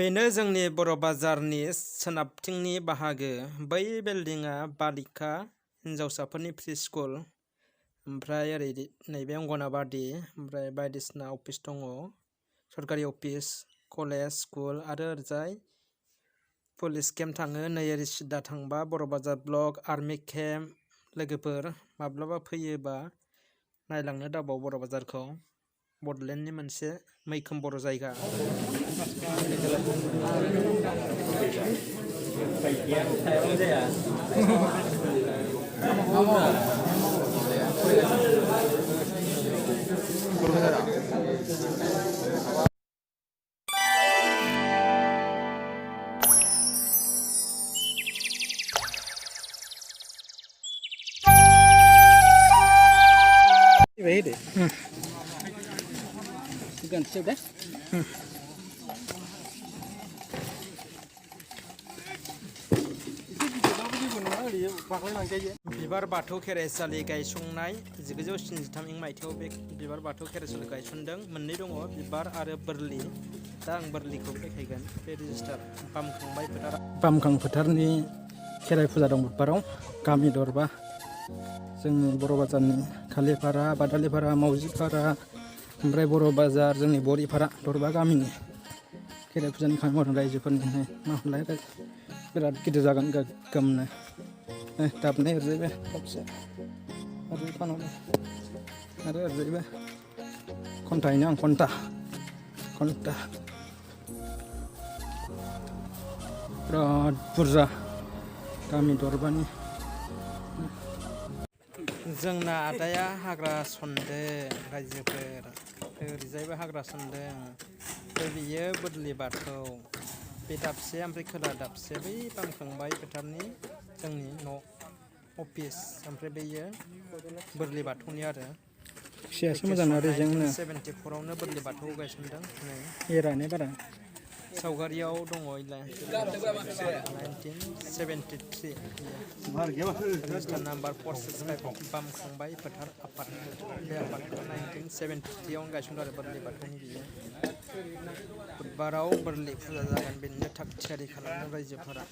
बेनो जोंनि बर'बाजारनि सोनाबथिंनि बाहागो। बै बिल्डिंआ बालिका हिनजावसाफोरनि प्रि स्कुल, ओमफ्राय ओरै नैबे अंगनाबादि, ओमफ्राय बायदिसिना अफिस दङ, सरकारि अफिस, कलेज, स्कुल आरो ओरैजाय पुलिस केम्प थाङो। नै ओरै सिदा थांबा बर'बाजार ब्लक, आर्मि केम्प। लोगोफोर माब्लाबा फैयोबा नायलांनो दाबाव बर'बाजारखौ। बड'लेण्डनि मोनसे मैखोम बर' जायगा। बिबार बाथौ खेराइसालि गायसंनाय 1973 मायथाइयाव बे बिबार बाथौ खेराइसालि गायसनदों। मोननै दङ, बिबार आरो बोरलि। दा आं बोरलिखौ देखायगोन। बे रेजिस्टार बामखांबाय फोथार। बामखां फोथारनि खेराइ फुजा दं बुधबाराव। गामि दरबा जोंनि बर'बाजारनि खालिपारा, बादालिपारा, मावजिपारा, ओमफ्राय बर'बाजार, जोंनि बरिपारा दरबा गामिनि खेराइ फुजानि खामानि मावदों रायजोफोरनि। मालाय बिराद गिदिर जागोन गोगोमनो। दाबनाय ओरैजायबो दाबसे ओरैजाय फानहरो आरो ओरैजायबो घन्टा हैनो आं घन्टा बिराद बुरजा गामि दरबानि। जोंना आदाया हाग्रा सनदों रायजोफोर, ओरैजायबो हाग्रा सनदों। बियो बोरलि बाथौ, बे दाबसे, ओमफ्राय खोला दाबसे बै बामखांबाय फोथारनि जोंनि न' अफिस, ओमफ्राय बेयो बोरलि बाथौनि आरो। एसे मोजां आरो 1974आवनो बोरलि बाथौ गायसनदों। नै एरानो बारा सावगारियाव दङ इलाय 1973 रेजिस्टार नाम्बार 465 बामखांबाय फोथार आफाद। बे आफादखौ 1973आवनो गायसनदों आरो बोरलि बाथौनि बियो। बुधबाराव बोरलि फुजा जागोन, बेनिनो थाग थियारि खालामदों रायजोफोरा।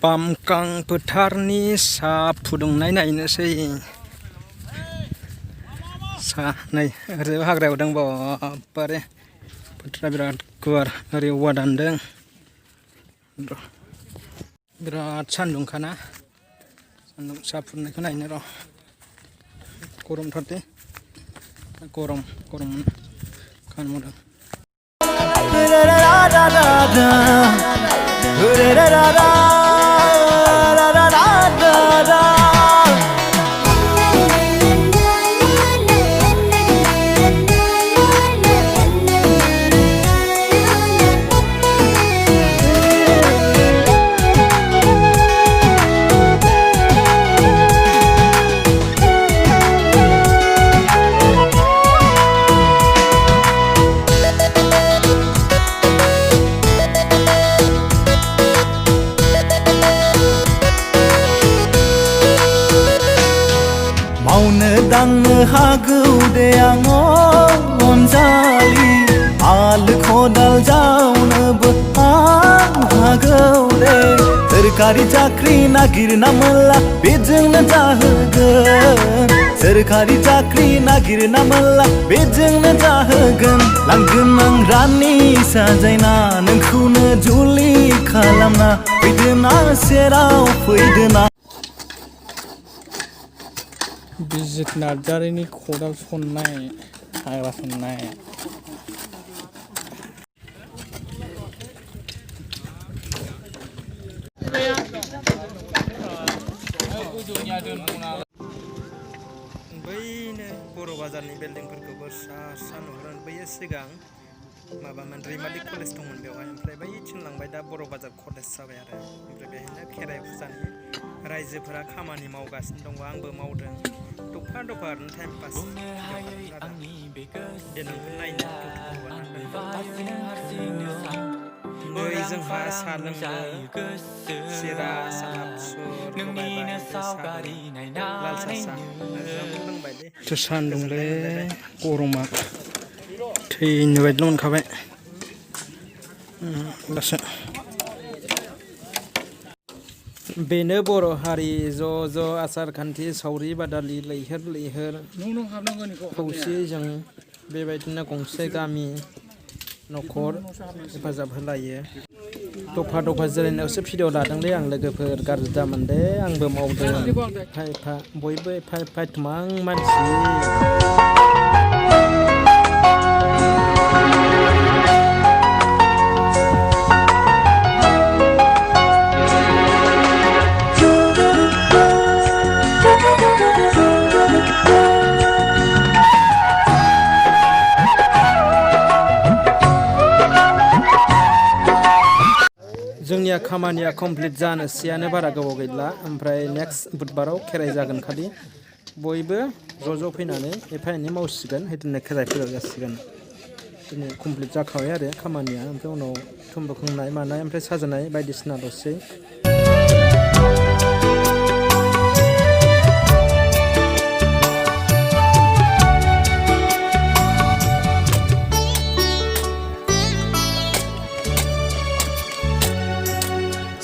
बामखां फोथारनि साहा फुदुंनाय नायनोसै। साहा नै ओरैबो हाग्रायाव दं बारे फोथारा बिराद गुवार। ओरै औवा दानदों। बिराद सान्दुंखाना, सान्दुं साहा फुदुंनायखौ नायनो र'। गरमथार दे, गरम खामानि मावदों। दांनो हागौ दे आं अनजालि, हाल खदाल जावनोबो आं हागौ दे। सोरखारि साख्रि नागिरना मोनला बेजोंनो जाहोगोन, सोरखारि साख्रि नागिरना मोनला बेजोंनो जाहोगोन। लांगोन आं रानि साजायना, नोंखौनो जुलि खालामना। फैदोना सेराव फैदोना। बिजित नार्जारिनि खदाल सननाय, हाग्रा सननाय। बैनो बर'बाजारनि बिल्डिंफोरखौबो स्रा स्रा नुहुरो। बैयो सिगां माबामोन, रैमालि कलेज दंमोन बेवहाय, ओमफ्राय बैथिं लांबाय दा बर'बाजार कलेज जाबाय आरो। ओमफ्राय बेहायनो खेराइ फुजानि रायजोफोरा खामानि मावगासिनो दङ, आंबो मावदों। दफा दफा ओरैनो टाइम पास देनांफोर नायनो नै जोंहा सा लोंनो सिरा साना फुर लगायबाय लाल सा लोंबाय दे सान्दुंलै गरमा थैनो बायदिल' मोनखाबाय दासो बेनो बर' हारि ज' ज' आसार खान्थि सावरि बादालि लैहोर लैहोर खौसेयै जों बेबायदिनो गंसे गामि न'खर हेफाजाब होलायो दफा दफा जिरायनायावसो भिडिअ लादोंलै आं लोगोफोर गाज्रि दामोन दे आंबो मावदों एफा एफा बयबो एफा एफा एथ'बां मानसि जोंनिया खामानिया कमप्लिट जानोसैयानो बारा गोबाव गैला ओमफ्राय नेक्स्ट बुधबाराव खेराइ जागोन खालि बयबो ज' ज' फैनानै एफा एनै मावसिगोन बिदिनो खेराइ फुजा जासिगोन बिदिनो कमप्लिट जाखाबाय आरो खामानिया ओमफ्राय उनाव थुम बोखांनाय मानाय ओमफ्राय साजायनाय बायदिसिना दसै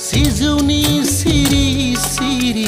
सिजौनि सिरि सिरि